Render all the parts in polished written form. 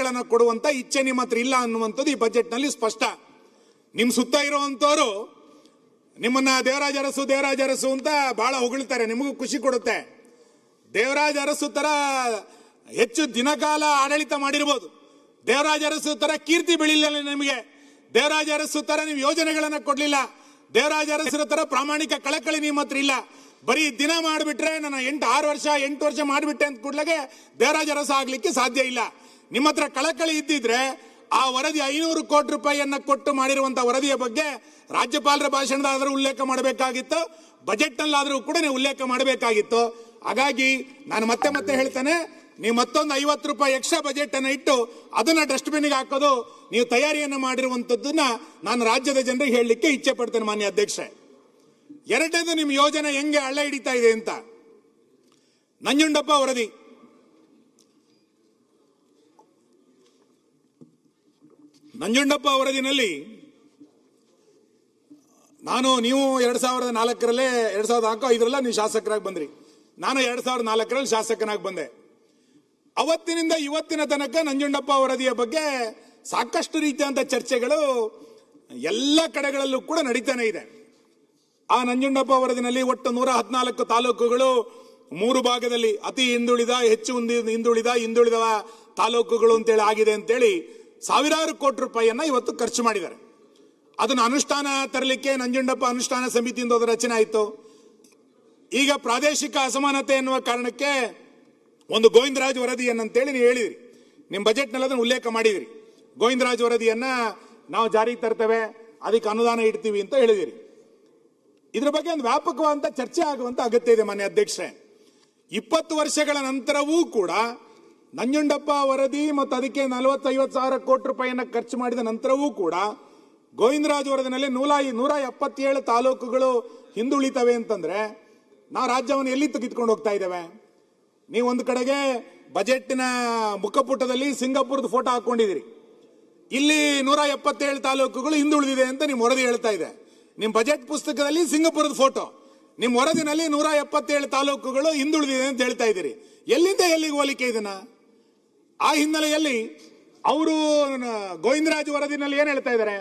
ಯೋಜನೆಗಳನ್ನು ಕೊಡುವಂತ ಇಚ್ಛೆ ನಿಮ್ಮ ಹತ್ರ ಇಲ್ಲ ಅನ್ನುವಂಥದ್ದು ಈ ಬಜೆಟ್ ನಲ್ಲಿ ಸ್ಪಷ್ಟ. ನಿಮ್ ಸುತ್ತ ಇರುವಂತವರು ನಿಮ್ಮನ್ನ ದೇವರಾಜ ಅರಸು ಅಂತ ಬಹಳ ಹೊಗಳ್ತಾರೆ, ನಿಮಗೂ ಖುಷಿ ಕೊಡುತ್ತೆ. ದೇವರಾಜ ಅರಸು ತರ ಹೆಚ್ಚು ದಿನಕಾಲ ಆಡಳಿತ ಮಾಡಿರ್ಬೋದು, ದೇವರಾಜ ಅರಸು ತರ ಕೀರ್ತಿ ಬೆಳಿಲಿಲ್ಲ ನಿಮಗೆ, ದೇವರಾಜ ಅರಸು ತರ ನೀವು ಯೋಜನೆಗಳನ್ನ ಕೊಡ್ಲಿಲ್ಲ, ದೇವರಾಜ ಅರಸರ ತರ ಪ್ರಾಮಾಣಿಕ ಕಳಕಳಿ ನಿಮ್ಮ ಹತ್ರ ಇಲ್ಲ. ಬರೀ ದಿನ ಮಾಡಿಬಿಟ್ರೆ ನಾನು 8 ವರ್ಷ ಮಾಡಿಬಿಟ್ಟೆ ಅಂತ ಕೂಡ್ಲಾಗೆ ದೇವರಾಜ ಅರಸ ಆಗ್ಲಿಕ್ಕೆ ಸಾಧ್ಯ ಇಲ್ಲ. ನಿಮ್ಮ ಹತ್ರ ಕಳಕಳಿ ಇದ್ದಿದ್ರೆ ಆ ವರದಿ 500 ಕೋಟಿ ರೂಪಾಯಿಯನ್ನ ಕೊಟ್ಟು ಮಾಡಿರುವಂತಹ ವರದಿಯ ಬಗ್ಗೆ ರಾಜ್ಯಪಾಲರ ಭಾಷಣದಾದ್ರೂ ಉಲ್ಲೇಖ ಮಾಡಬೇಕಾಗಿತ್ತು, ಬಜೆಟ್ ನಲ್ಲಾದ್ರೂ ಕೂಡ ನೀವು ಉಲ್ಲೇಖ ಮಾಡಬೇಕಾಗಿತ್ತು. ಹಾಗಾಗಿ ನಾನು ಮತ್ತೆ ಹೇಳ್ತೇನೆ, ನೀವು ಮತ್ತೊಂದು 50 ರೂಪಾಯಿ ಎಕ್ಸ್ಟ್ರಾ ಬಜೆಟ್ ಅನ್ನ ಇಟ್ಟು ಅದನ್ನ ಡಸ್ಟ್ಬಿನ್ಗೆ ಹಾಕೋದು ನೀವು ತಯಾರಿಯನ್ನು ಮಾಡಿರುವಂತದ್ದನ್ನ ನಾನು ರಾಜ್ಯದ ಜನರಿಗೆ ಹೇಳಲಿಕ್ಕೆ ಇಚ್ಛೆ ಪಡ್ತೇನೆ ಮಾನ್ಯ ಅಧ್ಯಕ್ಷೆ. ಎರಡನೇದು, ನಿಮ್ಮ ಯೋಜನೆ ಹೆಂಗೆ ಹಳ್ಳ ಹಿಡಿತಾ ಇದೆ ಅಂತ. ನಂಜುಂಡಪ್ಪ ವರದಿ, ನಂಜುಂಡಪ್ಪ ವರದಿನಲ್ಲಿ ನೀವು 2004 2005 ನೀವು ಶಾಸಕರಾಗಿ ಬಂದ್ರಿ, ನಾನು 2004 ಶಾಸಕನಾಗಿ ಬಂದೆ. ಅವತ್ತಿನಿಂದ ಇವತ್ತಿನ ತನಕ ನಂಜುಂಡಪ್ಪ ವರದಿಯ ಬಗ್ಗೆ ಸಾಕಷ್ಟು ರೀತಿಯಾದಂಥ ಚರ್ಚೆಗಳು ಎಲ್ಲ ಕಡೆಗಳಲ್ಲೂ ಕೂಡ ನಡೀತಾನೆ ಇದೆ. ಆ ನಂಜುಂಡಪ್ಪ ವರದಿನಲ್ಲಿ ಒಟ್ಟು 114 ತಾಲೂಕುಗಳು 3 ಭಾಗದಲ್ಲಿ ಅತಿ ಹಿಂದುಳಿದ, ಹೆಚ್ಚು ಹಿಂದುಳಿದ ತಾಲೂಕುಗಳು ಅಂತೇಳಿ ಆಗಿದೆ ಅಂತೇಳಿ ಸಾವಿರಾರು ಕೋಟಿ ರೂಪಾಯಿಯನ್ನ ಇವತ್ತು ಖರ್ಚು ಮಾಡಿದ್ದಾರೆ. ಅದನ್ನು ಅನುಷ್ಠಾನ ತರಲಿಕ್ಕೆ ನಂಜುಂಡಪ್ಪ ಅನುಷ್ಠಾನ ಸಮಿತಿಯಿಂದ ಒಂದು ರಚನೆ ಆಯಿತು. ಈಗ ಪ್ರಾದೇಶಿಕ ಅಸಮಾನತೆ ಎನ್ನುವ ಕಾರಣಕ್ಕೆ ಒಂದು ಗೋವಿಂದರಾಜ್ ವರದಿಯನ್ನಂತೇಳಿ ನೀವು ಹೇಳಿದ್ರಿ, ನಿಮ್ಮ ಬಜೆಟ್ನಲ್ಲಿ ಅದನ್ನು ಉಲ್ಲೇಖ ಮಾಡಿದಿರಿ. ಗೋವಿಂದರಾಜ್ ವರದಿಯನ್ನ ನಾವು ಜಾರಿಗೆ ತರ್ತೇವೆ, ಅದಕ್ಕೆ ಅನುದಾನ ಇಡ್ತೀವಿ ಅಂತ ಹೇಳಿದಿರಿ. ಇದ್ರ ಬಗ್ಗೆ ಒಂದು ವ್ಯಾಪಕವಾದಂತ ಚರ್ಚೆ ಆಗುವಂತ ಅಗತ್ಯ ಇದೆ ಮಾನ್ಯ ಅಧ್ಯಕ್ಷರೇ. 20 ವರ್ಷಗಳ ನಂತರವೂ ಕೂಡ ನಂಜುಂಡಪ್ಪ ವರದಿ ಮತ್ತು ಅದಕ್ಕೆ 40-50 ಸಾವಿರ ಕೋಟಿ ರೂಪಾಯಿಯನ್ನ ಖರ್ಚು ಮಾಡಿದ ನಂತರವೂ ಕೂಡ ಗೋವಿಂದರಾಜ್ ವರದಿನಲ್ಲಿ 177 ತಾಲೂಕುಗಳು ಹಿಂದುಳಿತವೆ ಅಂತಂದ್ರೆ ನಾವು ರಾಜ್ಯವನ್ನು ಎಲ್ಲಿ ತೆಗೆದುಕೊಂಡು ಹೋಗ್ತಾ ಇದ್ದೇವೆ? ನೀವು ಒಂದು ಕಡೆಗೆ ಬಜೆಟ್ನ ಮುಖಪುಟದಲ್ಲಿ ಸಿಂಗಾಪುರದ ಫೋಟೋ ಹಾಕೊಂಡಿದ್ದೀರಿ, ಇಲ್ಲಿ 177 ತಾಲೂಕುಗಳು ಹಿಂದುಳಿದಿದೆ ಅಂತ ನಿಮ್ಮ ವರದಿ ಹೇಳ್ತಾ ಇದೆ. ನಿಮ್ಮ ಬಜೆಟ್ ಪುಸ್ತಕದಲ್ಲಿ ಸಿಂಗಾಪುರದ ಫೋಟೋ, ನಿಮ್ಮ ವರದಿನಲ್ಲಿ 177 ತಾಲೂಕುಗಳು ಹಿಂದುಳಿದಿದೆ ಅಂತ ಹೇಳ್ತಾ ಇದ್ದೀರಿ. ಎಲ್ಲಿಂದ ಎಲ್ಲಿಗೆ ಹೋಲಿಕೆ ಇದನ್ನ? ಆ ಹಿನ್ನೆಲೆಯಲ್ಲಿ ಅವರು ಗೋವಿಂದರಾಜ್ ವರದಿನಲ್ಲಿ ಏನ್ ಹೇಳ್ತಾ ಇದ್ದಾರೆ?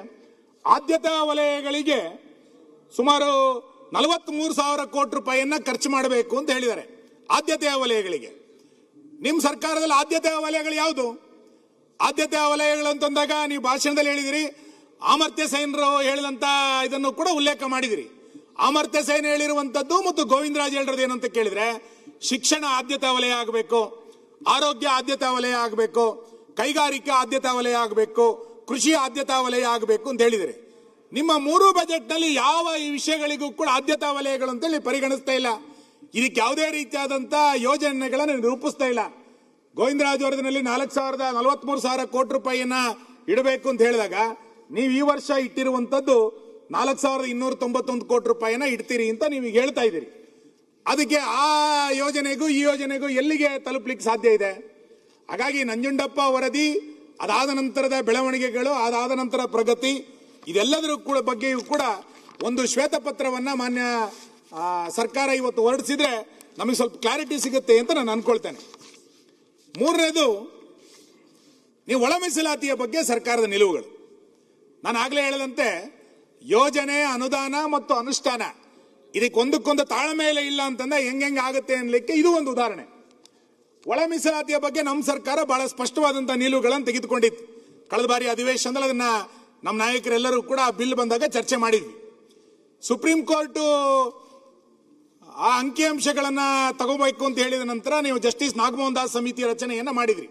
ಆದ್ಯತಾ ವಲಯಗಳಿಗೆ ಸುಮಾರು 43 ಸಾವಿರ ಕೋಟಿ ರೂಪಾಯಿಯನ್ನ ಖರ್ಚು ಮಾಡಬೇಕು ಅಂತ ಹೇಳಿದ್ದಾರೆ. ಆದ್ಯತೆಯ ವಲಯಗಳಿಗೆ ನಿಮ್ಮ ಸರ್ಕಾರದಲ್ಲಿ ಆದ್ಯತೆಯ ವಲಯಗಳು ಯಾವುದು? ಆದ್ಯತೆಯ ವಲಯಗಳು ಅಂತಂದಾಗ ನೀವು ಭಾಷಣದಲ್ಲಿ ಹೇಳಿದಿರಿ, ಅಮರ್ತ್ಯ ಸೇನರು ಹೇಳಿದಂತ ಇದನ್ನು ಕೂಡ ಉಲ್ಲೇಖ ಮಾಡಿದಿರಿ. ಅಮರ್ತ್ಯ ಸೇನ್ ಹೇಳಿರುವಂತದ್ದು ಮತ್ತು ಗೋವಿಂದರಾಜ್ ಹೇಳಿರೋದು ಏನಂತ ಕೇಳಿದ್ರೆ, ಶಿಕ್ಷಣ ಆದ್ಯತಾ ವಲಯ ಆಗಬೇಕು, ಆರೋಗ್ಯ ಆದ್ಯತಾ ವಲಯ ಆಗಬೇಕು, ಕೈಗಾರಿಕಾ ಆದ್ಯತಾ ವಲಯ ಆಗಬೇಕು, ಕೃಷಿ ಆದ್ಯತಾ ವಲಯ ಆಗಬೇಕು ಅಂತ ಹೇಳಿದಿರಿ. ನಿಮ್ಮ 3 ಬಜೆಟ್ ನಲ್ಲಿ ಯಾವ ಈ ವಿಷಯಗಳಿಗೂ ಕೂಡ ಆದ್ಯತಾ ವಲಯಗಳು ಅಂತೇಳಿ ಪರಿಗಣಿಸ್ತಾ ಇಲ್ಲ. ಇದಕ್ಕೆ ಯಾವುದೇ ರೀತಿಯಾದಂತ ಯೋಜನೆಗಳನ್ನು ರೂಪಿಸ್ತಾ ಇಲ್ಲ. ಗೋವಿಂದರಾಜ್ ವರದಿನಲ್ಲಿ 43 ಸಾವಿರ ಕೋಟಿ ರೂಪಾಯಿಯನ್ನ ಇಡಬೇಕು ಅಂತ ಹೇಳಿದಾಗ ನೀವು ಈ ವರ್ಷ ಇಟ್ಟಿರುವಂತದ್ದು 4291 ಕೋಟಿ ರೂಪಾಯಿಯನ್ನ ಇಡ್ತೀರಿ ಅಂತ ನೀವು ಹೇಳ್ತಾ ಇದ್ದೀರಿ. ಅದಕ್ಕೆ ಆ ಯೋಜನೆಗೂ ಈ ಯೋಜನೆಗೂ ಎಲ್ಲಿಗೆ ತಲುಪಲಿಕ್ಕೆ ಸಾಧ್ಯ ಇದೆ? ಹಾಗಾಗಿ ನಂಜುಂಡಪ್ಪ ವರದಿ, ಅದಾದ ನಂತರದ ಬೆಳವಣಿಗೆಗಳು, ಅದಾದ ನಂತರ ಪ್ರಗತಿ, ಇದೆಲ್ಲದರ ಕೂಡ ಬಗ್ಗೆಯೂ ಕೂಡ ಒಂದು ಶ್ವೇತಪತ್ರವನ್ನ ಮಾನ್ಯ ಸರ್ಕಾರ ಇವತ್ತು ಹೊರಡಿಸಿದ್ರೆ ನಮಗೆ ಸ್ವಲ್ಪ ಕ್ಲಾರಿಟಿ ಸಿಗುತ್ತೆ ಅಂತ ನಾನು ಅನ್ಕೊಳ್ತೇನೆ. ಮೂರನೇದು, ನೀವು ಒಳ ಮೀಸಲಾತಿಯ ಬಗ್ಗೆ ಸರ್ಕಾರದ ನಿಲುವುಗಳು. ನಾನು ಆಗ್ಲೇ ಹೇಳದಂತೆ ಯೋಜನೆ, ಅನುದಾನ ಮತ್ತು ಅನುಷ್ಠಾನ ಇದಕ್ಕೆ ಒಂದಕ್ಕೊಂದು ತಾಳ್ಮೇಲೆ ಇಲ್ಲ ಅಂತಂದ್ರೆ ಹೆಂಗೆ ಆಗುತ್ತೆ ಅನ್ಲಿಕ್ಕೆ ಇದು ಒಂದು ಉದಾಹರಣೆ. ಒಳ ಮೀಸಲಾತಿಯ ಬಗ್ಗೆ ನಮ್ಮ ಸರ್ಕಾರ ಬಹಳ ಸ್ಪಷ್ಟವಾದಂತಹ ನಿಲುವುಗಳನ್ನು ತೆಗೆದುಕೊಂಡಿತ್ತು. ಕಳೆದ ಬಾರಿ ಅಧಿವೇಶನದಲ್ಲಿ ಅದನ್ನ ನಮ್ಮ ನಾಯಕರೆಲ್ಲರೂ ಕೂಡ ಆ ಬಿಲ್ ಬಂದಾಗ ಚರ್ಚೆ ಮಾಡಿದ್ವಿ. ಸುಪ್ರೀಂ ಕೋರ್ಟ್ ಆ ಅಂಕಿಅಂಶಗಳನ್ನ ತಗೋಬೇಕು ಅಂತ ಹೇಳಿದ ನಂತರ ನೀವು ಜಸ್ಟಿಸ್ ನಾಗಮೋಹನ್ ದಾಸ್ ಸಮಿತಿಯ ರಚನೆಯನ್ನ ಮಾಡಿದ್ರಿ.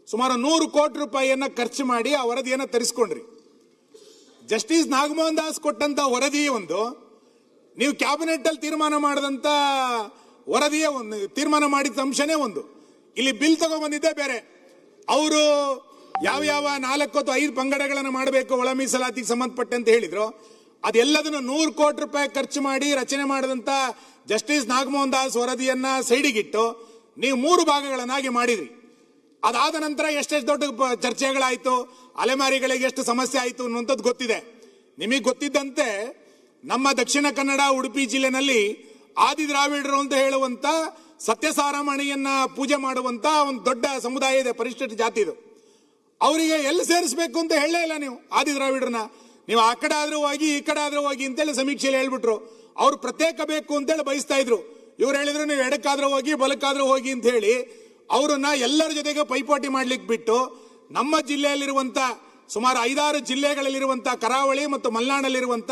ಸುಮಾರು 100 ಕೋಟಿ ರೂಪಾಯಿಯನ್ನ ಖರ್ಚು ಮಾಡಿ ಆ ವರದಿಯನ್ನ ತರಿಸ್ಕೊಂಡ್ರಿ. ಜಸ್ಟಿಸ್ ನಾಗಮೋಹನ್ ದಾಸ್ ಕೊಟ್ಟಂತ ವರದಿ ಒಂದು, ನೀವು ಕ್ಯಾಬಿನೆಟ್ ಅಲ್ಲಿ ತೀರ್ಮಾನ ಮಾಡಿದಂತ ವರದಿಯೇ ಒಂದು, ತೀರ್ಮಾನ ಮಾಡಿದ ಅಂಶನೇ ಒಂದು. ಇಲ್ಲಿ ಬಿಲ್ ತಗೊಂಡ್ಬಂದಿದ್ದೇ ಬೇರೆ. ಅವರು ಯಾವ 4 ಅಥವಾ 5 ಪಂಗಡಗಳನ್ನು ಮಾಡಬೇಕು ಒಳ ಮೀಸಲಾತಿಗೆ ಸಂಬಂಧಪಟ್ಟಂತೆ ಹೇಳಿದ್ರು, ಅದೆಲ್ಲದನ್ನು 100 ಕೋಟಿ ರೂಪಾಯಿ ಖರ್ಚು ಮಾಡಿ ರಚನೆ ಮಾಡಿದಂತ ಜಸ್ಟಿಸ್ ನಾಗಮೋಹನ್ ದಾಸ್ ವರದಿಯನ್ನ ಸೈಡಿಗಿಟ್ಟು ನೀವು 3 ಭಾಗಗಳನ್ನಾಗಿ ಮಾಡಿದ್ರಿ. ಅದಾದ ನಂತರ ಎಷ್ಟೆಷ್ಟು ದೊಡ್ಡ ಚರ್ಚೆಗಳಾಯ್ತು, ಅಲೆಮಾರಿಗಳಿಗೆ ಎಷ್ಟು ಸಮಸ್ಯೆ ಆಯಿತು ಅನ್ನುವಂಥದ್ದು ಗೊತ್ತಿದೆ. ನಿಮಗೆ ಗೊತ್ತಿದ್ದಂತೆ ನಮ್ಮ ದಕ್ಷಿಣ ಕನ್ನಡ, ಉಡುಪಿ ಜಿಲ್ಲೆನಲ್ಲಿ ಆದಿ ದ್ರಾವಿಡರು ಅಂತ ಹೇಳುವಂತ ಸತ್ಯಸಾರಮಣಿಯನ್ನ ಪೂಜೆ ಮಾಡುವಂತ ಒಂದು ದೊಡ್ಡ ಸಮುದಾಯ ಇದೆ, ಪರಿಶಿಷ್ಟ ಜಾತಿದು. ಅವರಿಗೆ ಎಲ್ಲಿ ಸೇರಿಸಬೇಕು ಅಂತ ಹೇಳಲೇ ಇಲ್ಲ ನೀವು ಆದಿ ದ್ರಾವಿಡರನ್ನ. ನೀವು ಆ ಕಡೆ ಆದ್ರೂ ಹೋಗಿ ಈ ಕಡೆ ಆದ್ರೂ ಹೋಗಿ ಅಂತೇಳಿ ಸಮೀಕ್ಷೆಯಲ್ಲಿ ಹೇಳ್ಬಿಟ್ರು. ಅವ್ರು ಪ್ರತ್ಯೇಕ ಬೇಕು ಅಂತೇಳಿ ಬಯಸ್ತಾ ಇದ್ರು. ಇವ್ರು ಹೇಳಿದ್ರು ನೀವು ಎಡಕ್ಕಾದ್ರೂ ಹೋಗಿ ಬಲಕ್ಕಾದ್ರೂ ಹೋಗಿ ಅಂತ ಹೇಳಿ ಅವ್ರನ್ನ ಎಲ್ಲರ ಜೊತೆಗೆ ಪೈಪೋಟಿ ಮಾಡ್ಲಿಕ್ಕೆ ಬಿಟ್ಟು ನಮ್ಮ ಜಿಲ್ಲೆಯಲ್ಲಿರುವಂತ ಸುಮಾರು 5-6 ಜಿಲ್ಲೆಗಳಲ್ಲಿರುವಂತ ಕರಾವಳಿ ಮತ್ತು ಮಲೆನಾಡಲ್ಲಿರುವಂತ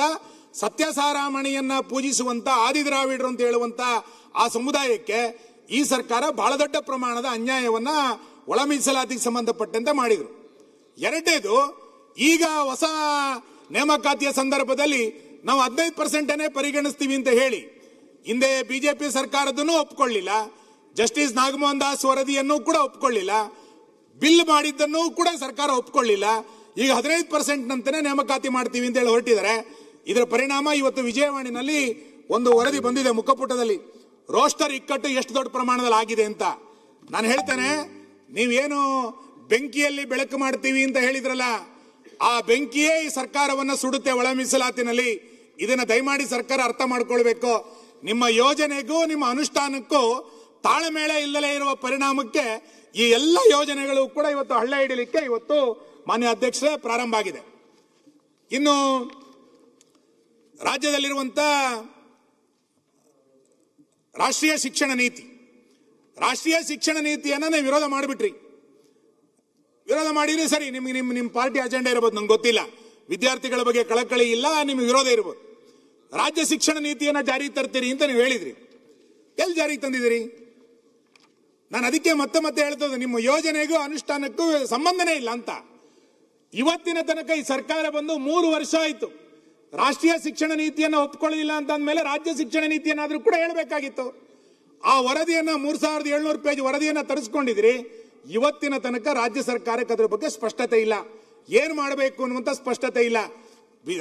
ಸತ್ಯಸಾರಾಮಣಿಯನ್ನ ಪೂಜಿಸುವಂತ ಆದಿದ್ರಾವಿಡರು ಅಂತ ಹೇಳುವಂತ ಆ ಸಮುದಾಯಕ್ಕೆ ಈ ಸರ್ಕಾರ ಬಹಳ ದೊಡ್ಡ ಪ್ರಮಾಣದ ಅನ್ಯಾಯವನ್ನ ಒಳ ಮೀಸಲಾತಿಗೆ ಸಂಬಂಧಪಟ್ಟಂತೆ ಮಾಡಿದ್ರು. ಎರಡನೇದು, ಈಗ ಹೊಸ ನೇಮಕಾತಿಯ ಸಂದರ್ಭದಲ್ಲಿ ನಾವು 15% ಪರಿಗಣಿಸ್ತೀವಿ ಅಂತ ಹೇಳಿ ಹಿಂದೆ ಬಿಜೆಪಿ ಸರ್ಕಾರದನ್ನು ಒಪ್ಕೊಳ್ಳಿಲ್ಲ, ಜಸ್ಟಿಸ್ ನಾಗಮೋಹನ್ ದಾಸ್ ವರದಿಯನ್ನು ಕೂಡ ಒಪ್ಕೊಳ್ಳಿಲ್ಲ, ಬಿಲ್ ಮಾಡಿದ್ದನ್ನು ಕೂಡ ಸರ್ಕಾರ ಒಪ್ಕೊಳ್ಳಿಲ್ಲ. ಈಗ 15% ನಂತನೇ ನೇಮಕಾತಿ ಮಾಡ್ತೀವಿ ಅಂತ ಹೇಳಿ ಹೊರಟಿದ್ದಾರೆ. ಇದರ ಪರಿಣಾಮ ಇವತ್ತು ವಿಜಯವಾಣಿನಲ್ಲಿ ಒಂದು ವರದಿ ಬಂದಿದೆ ಮುಖಪುಟದಲ್ಲಿ, ರೋಸ್ಟರ್ ಇಕ್ಕಟ್ಟು ಎಷ್ಟು ದೊಡ್ಡ ಪ್ರಮಾಣದಲ್ಲಿ ಆಗಿದೆ ಅಂತ. ನಾನು ಹೇಳ್ತೇನೆ, ನೀವೇನು ಬೆಂಕಿಯಲ್ಲಿ ಬೆಳಕು ಮಾಡ್ತೀವಿ ಅಂತ ಹೇಳಿದ್ರಲ್ಲ, ಆ ಬೆಂಕಿಯೇ ಈ ಸರ್ಕಾರವನ್ನ ಸುಡುತ್ತೆ ಒಳ ಮೀಸಲಾತಿನಲ್ಲಿ. ಇದನ್ನ ದಯಮಾಡಿ ಸರ್ಕಾರ ಅರ್ಥ ಮಾಡ್ಕೊಳ್ಬೇಕು. ನಿಮ್ಮ ಯೋಜನೆಗೂ ನಿಮ್ಮ ಅನುಷ್ಠಾನಕ್ಕೂ ತಾಳಮೇಳ ಇಲ್ಲದೆ ಇರುವ ಪರಿಣಾಮಕ್ಕೆ ಈ ಎಲ್ಲ ಯೋಜನೆಗಳು ಕೂಡ ಇವತ್ತು ಹಳ್ಳ ಹಿಡಿಲಿಕ್ಕೆ ಇವತ್ತು ಮಾನ್ಯ ಅಧ್ಯಕ್ಷರೇ ಪ್ರಾರಂಭ ಆಗಿದೆ. ಇನ್ನು ರಾಜ್ಯದಲ್ಲಿರುವಂತ ರಾಷ್ಟ್ರೀಯ ಶಿಕ್ಷಣ ನೀತಿಯನ್ನ ನೀವು ವಿರೋಧ ಮಾಡಿಬಿಟ್ರಿ. ವಿರೋಧ ಮಾಡಿದ್ರೆ ಸರಿ, ನಿಮ್ಮ ಪಾರ್ಟಿ ಅಜೆಂಡಾ ಇರಬಹುದು, ನಂಗೆ ಗೊತ್ತಿಲ್ಲ. ವಿದ್ಯಾರ್ಥಿಗಳ ಬಗ್ಗೆ ಕಳಕಳಿ ಇಲ್ಲ, ನಿಮ್ಗೆ ವಿರೋಧ ಇರಬಹುದು. ರಾಜ್ಯ ಶಿಕ್ಷಣ ನೀತಿಯನ್ನ ಜಾರಿ ತರ್ತೀರಿ ಅಂತ ನೀವು ಹೇಳಿದ್ರಿ. ಎಲ್ಲಿ ಜಾರಿಗೆ ತಂದಿದ್ದೀರಿ? ನಾನು ಅದಕ್ಕೆ ಮತ್ತೆ ಹೇಳ್ತದೆ, ನಿಮ್ಮ ಯೋಜನೆಗೂ ಅನುಷ್ಠಾನಕ್ಕೂ ಸಂಬಂಧನೇ ಇಲ್ಲ ಅಂತ. ಇವತ್ತಿನ ತನಕ ಈ ಸರ್ಕಾರ ಬಂದು 3 ವರ್ಷ ಆಯಿತು. ರಾಷ್ಟ್ರೀಯ ಶಿಕ್ಷಣ ನೀತಿಯನ್ನು ಒಪ್ಕೊಳ್ಳಿಲ್ಲ ಅಂತ ಅಂದಮೇಲೆ ರಾಜ್ಯ ಶಿಕ್ಷಣ ನೀತಿಯನ್ನಾದ್ರೂ ಕೂಡ ಹೇಳಬೇಕಾಗಿತ್ತು. ಆ ವರದಿಯನ್ನ 3700 ಪೇಜ್ ವರದಿಯನ್ನ ತರಿಸ್ಕೊಂಡಿದ್ರಿ. ಇವತ್ತಿನ ತನಕ ರಾಜ್ಯ ಸರ್ಕಾರಕ್ಕೆ ಅದರ ಬಗ್ಗೆ ಸ್ಪಷ್ಟತೆ ಇಲ್ಲ, ಏನ್ ಮಾಡಬೇಕು ಅನ್ನುವಂತ ಸ್ಪಷ್ಟತೆ ಇಲ್ಲ.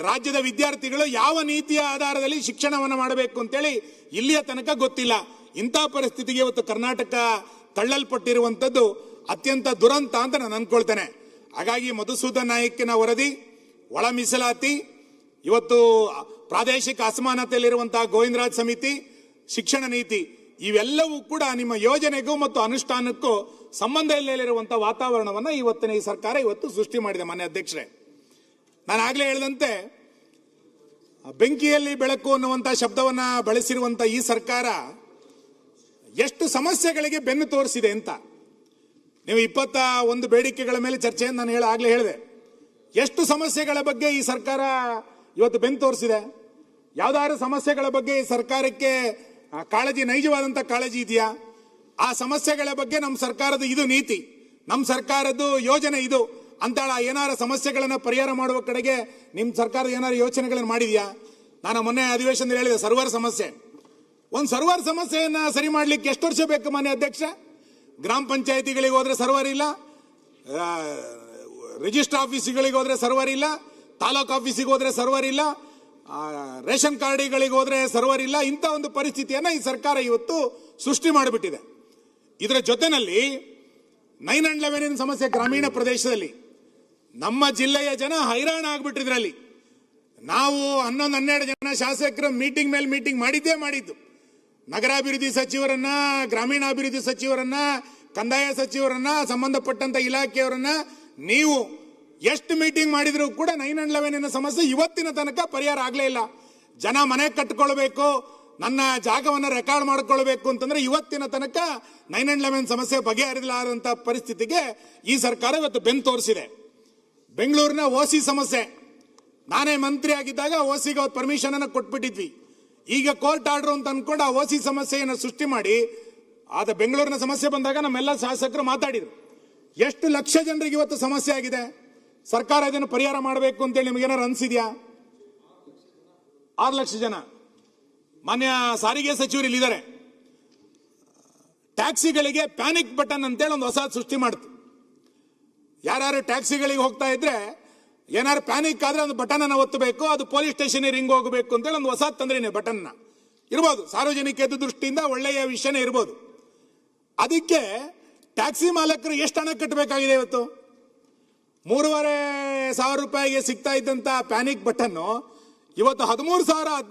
ರಾಜ್ಯದ ವಿದ್ಯಾರ್ಥಿಗಳು ಯಾವ ನೀತಿಯ ಆಧಾರದಲ್ಲಿ ಶಿಕ್ಷಣವನ್ನು ಮಾಡಬೇಕು ಅಂತೇಳಿ ಇಲ್ಲಿಯ ತನಕ ಗೊತ್ತಿಲ್ಲ. ಇಂಥ ಪರಿಸ್ಥಿತಿಗೆ ಇವತ್ತು ಕರ್ನಾಟಕ ತಳ್ಳಲ್ಪಟ್ಟಿರುವಂತದ್ದು ಅತ್ಯಂತ ದುರಂತ ಅಂತ ನಾನು ಅನ್ಕೊಳ್ತೇನೆ. ಹಾಗಾಗಿ ಮಧುಸೂದನ್ ನಾಯಕನ ವರದಿ, ಒಳ ಮೀಸಲಾತಿ, ಇವತ್ತು ಪ್ರಾದೇಶಿಕ ಅಸಮಾನತೆಯಲ್ಲಿರುವಂತಹ ಗೋವಿಂದರಾಜ್ ಸಮಿತಿ, ಶಿಕ್ಷಣ ನೀತಿ, ಇವೆಲ್ಲವೂ ಕೂಡ ನಿಮ್ಮ ಯೋಜನೆಗೂ ಮತ್ತು ಅನುಷ್ಠಾನಕ್ಕೂ ಸಂಬಂಧ ಇಲ್ಲದಿರುವಂತಹ ವಾತಾವರಣವನ್ನ ಇವತ್ತಿನ ಈ ಸರ್ಕಾರ ಇವತ್ತು ಸೃಷ್ಟಿ ಮಾಡಿದೆ. ಮಾನ್ಯ ಅಧ್ಯಕ್ಷರೇ, ನಾನು ಆಗ್ಲೇ ಹೇಳಿದಂತೆ ಬೆಂಕಿಯಲ್ಲಿ ಬೆಳಕು ಅನ್ನುವಂತ ಶಬ್ದವನ್ನ ಬಳಸಿರುವಂತ ಈ ಸರ್ಕಾರ ಎಷ್ಟು ಸಮಸ್ಯೆಗಳಿಗೆ ಬೆನ್ನು ತೋರಿಸಿದೆ ಅಂತ. ನೀವು 21 ಬೇಡಿಕೆಗಳ ಮೇಲೆ ಚರ್ಚೆಯನ್ನು ನಾನು ಆಗ್ಲೇ ಹೇಳಿದೆ. ಎಷ್ಟು ಸಮಸ್ಯೆಗಳ ಬಗ್ಗೆ ಈ ಸರ್ಕಾರ ಇವತ್ತು ಬೆನ್ನು ತೋರಿಸಿದೆ? ಯಾವ್ದಾದ್ರು ಸಮಸ್ಯೆಗಳ ಬಗ್ಗೆ ಈ ಸರ್ಕಾರಕ್ಕೆ ಕಾಳಜಿ, ನೈಜವಾದಂತ ಕಾಳಜಿ ಇದೆಯಾ? ಆ ಸಮಸ್ಯೆಗಳ ಬಗ್ಗೆ ನಮ್ಮ ಸರ್ಕಾರದ ಇದು ನೀತಿ, ನಮ್ಮ ಸರ್ಕಾರದ್ದು ಯೋಜನೆ ಇದು ಅಂತಾಳ ಏನಾರ ಸಮಸ್ಯೆಗಳನ್ನ ಪರಿಹಾರ ಮಾಡುವ ಕಡೆಗೆ ನಿಮ್ಮ ಸರ್ಕಾರ ಏನಾರು ಯೋಚನೆಗಳನ್ನು ಮಾಡಿದ್ಯಾ? ನಾನು ಮೊನ್ನೆ ಅಧಿವೇಶನದಲ್ಲಿ ಹೇಳಿದೆ, ಸರ್ವರ್ ಸಮಸ್ಯೆ. ಒಂದು ಸರ್ವರ್ ಸಮಸ್ಯೆಯನ್ನ ಸರಿ ಮಾಡ್ಲಿಕ್ಕೆ ಎಷ್ಟು ವರ್ಷ ಬೇಕು ಮಾನ್ಯ ಅಧ್ಯಕ್ಷ? ಗ್ರಾಮ ಪಂಚಾಯತಿಗಳಿಗೆ ಹೋದ್ರೆ ಸರ್ವರ್ ಇಲ್ಲ, ರಿಜಿಸ್ಟರ್ ಆಫೀಸ್ಗಳಿಗೆ ಹೋದ್ರೆ ಸರ್ವರ್ ಇಲ್ಲ, ತಾಲೂಕು ಆಫೀಸಿಗೆ ಹೋದ್ರೆ ಸರ್ವರ್ ಇಲ್ಲ, ರೇಷನ್ ಕಾರ್ಡ್ಗಳಿಗೆ ಹೋದ್ರೆ ಸರ್ವರ್ ಇಲ್ಲ. ಇಂಥ ಒಂದು ಪರಿಸ್ಥಿತಿಯನ್ನ ಈ ಸರ್ಕಾರ ಇವತ್ತು ಸೃಷ್ಟಿ ಮಾಡಿಬಿಟ್ಟಿದೆ. ಇದರ ಜೊತೆನಲ್ಲಿ 911 ಸಮಸ್ಯೆ ಗ್ರಾಮೀಣ ಪ್ರದೇಶದಲ್ಲಿ ನಮ್ಮ ಜಿಲ್ಲೆಯ ಜನ ಹೈರಾಣ ಆಗ್ಬಿಟ್ಟಿದ್ರಲ್ಲಿ. ನಾವು 11-12 ಜನ ಶಾಸಕರ ಮೀಟಿಂಗ್ ಮೇಲೆ ಮೀಟಿಂಗ್ ಮಾಡಿದ್ದು. ನಗರಾಭಿವೃದ್ಧಿ ಸಚಿವರನ್ನ, ಗ್ರಾಮೀಣಾಭಿವೃದ್ಧಿ ಸಚಿವರನ್ನ, ಕಂದಾಯ ಸಚಿವರನ್ನ, ಸಂಬಂಧಪಟ್ಟಂತ ಇಲಾಖೆಯವರನ್ನ ನೀವು ಎಷ್ಟು ಮೀಟಿಂಗ್ ಮಾಡಿದ್ರು ಕೂಡ 911 ಸಮಸ್ಯೆ ಇವತ್ತಿನ ತನಕ ಪರಿಹಾರ ಆಗ್ಲೇ ಇಲ್ಲ. ಜನ ಮನೆ ಕಟ್ಕೊಳ್ಬೇಕು, ನನ್ನ ಜಾಗವನ್ನ ರೆಕಾರ್ಡ್ ಮಾಡ್ಕೊಳ್ಬೇಕು ಅಂತಂದ್ರೆ ಇವತ್ತಿನ ತನಕ 911 ಸಮಸ್ಯೆ ಬಗೆಹರಿಲಾರಂತ ಪರಿಸ್ಥಿತಿಗೆ ಈ ಸರ್ಕಾರ ಇವತ್ತು ಬೆನ್ನು ತೋರಿಸಿದೆ. ಬೆಂಗಳೂರಿನ ಓಸಿ ಸಮಸ್ಯೆ, ನಾನೇ ಮಂತ್ರಿ ಆಗಿದ್ದಾಗ ಓಸಿಗೆ ಅವತ್ತು ಪರ್ಮಿಷನ್ ಅನ್ನು ಕೊಟ್ಬಿಟ್ಟಿದ್ವಿ. ಈಗ ಕೋರ್ಟ್ ಆರ್ಡರ್ ಅಂತ ಅನ್ಕೊಂಡು ಆ ಓಸಿ ಸಮಸ್ಯೆಯನ್ನು ಸೃಷ್ಟಿ ಮಾಡಿ, ಆದ ಬೆಂಗಳೂರಿನ ಸಮಸ್ಯೆ ಬಂದಾಗ ನಮ್ಮೆಲ್ಲ ಶಾಸಕರು ಮಾತಾಡಿದ್ರು. ಎಷ್ಟು ಲಕ್ಷ ಜನರಿಗೆ ಇವತ್ತು ಸಮಸ್ಯೆ ಆಗಿದೆ. ಸರ್ಕಾರ ಇದನ್ನು ಪರಿಹಾರ ಮಾಡಬೇಕು ಅಂತೇಳಿ ನಿಮಗೇನಾರು ಅನ್ಸಿದ್ಯಾ? 6 ಲಕ್ಷ ಜನ. ಮಾನ್ಯ ಸಾರಿಗೆ ಸಚಿವರು ಇಲ್ಲಿದ್ದಾರೆ. ಟ್ಯಾಕ್ಸಿಗಳಿಗೆ ಪ್ಯಾನಿಕ್ ಬಟನ್ ಅಂತೇಳಿ ಒಂದು ಹೊಸ ಸೃಷ್ಟಿ ಮಾಡ್ತು. ಯಾರು ಟ್ಯಾಕ್ಸಿಗಳಿಗೆ ಹೋಗ್ತಾ ಇದ್ರೆ ಏನಾರು ಪ್ಯಾನಿಕ್ ಆದ್ರೆ ಒಂದು ಬಟನ್ ಅನ್ನು ಒತ್ತಬೇಕು, ಅದು ಪೊಲೀಸ್ ಸ್ಟೇಷನ್ ರಿಂಗ್ ಹೋಗಬೇಕು ಅಂತೇಳಿ ಒಂದು ಹೊಸ ತಂದ್ರೇನೆ ಬಟನ್ ಇರ್ಬೋದು. ಸಾರ್ವಜನಿಕ ದೃಷ್ಟಿಯಿಂದ ಒಳ್ಳೆಯ ವಿಷಯನೇ ಇರ್ಬೋದು. ಅದಕ್ಕೆ ಟ್ಯಾಕ್ಸಿ ಮಾಲಕರು ಎಷ್ಟು ಹಣ ಕಟ್ಟಬೇಕಾಗಿದೆ? ಇವತ್ತು 3,500 ರೂಪಾಯಿಗೆ ಸಿಗ್ತಾ ಇದ್ದಂತ ಪ್ಯಾನಿಕ್ ಬಟನ್ ಇವತ್ತು 13,000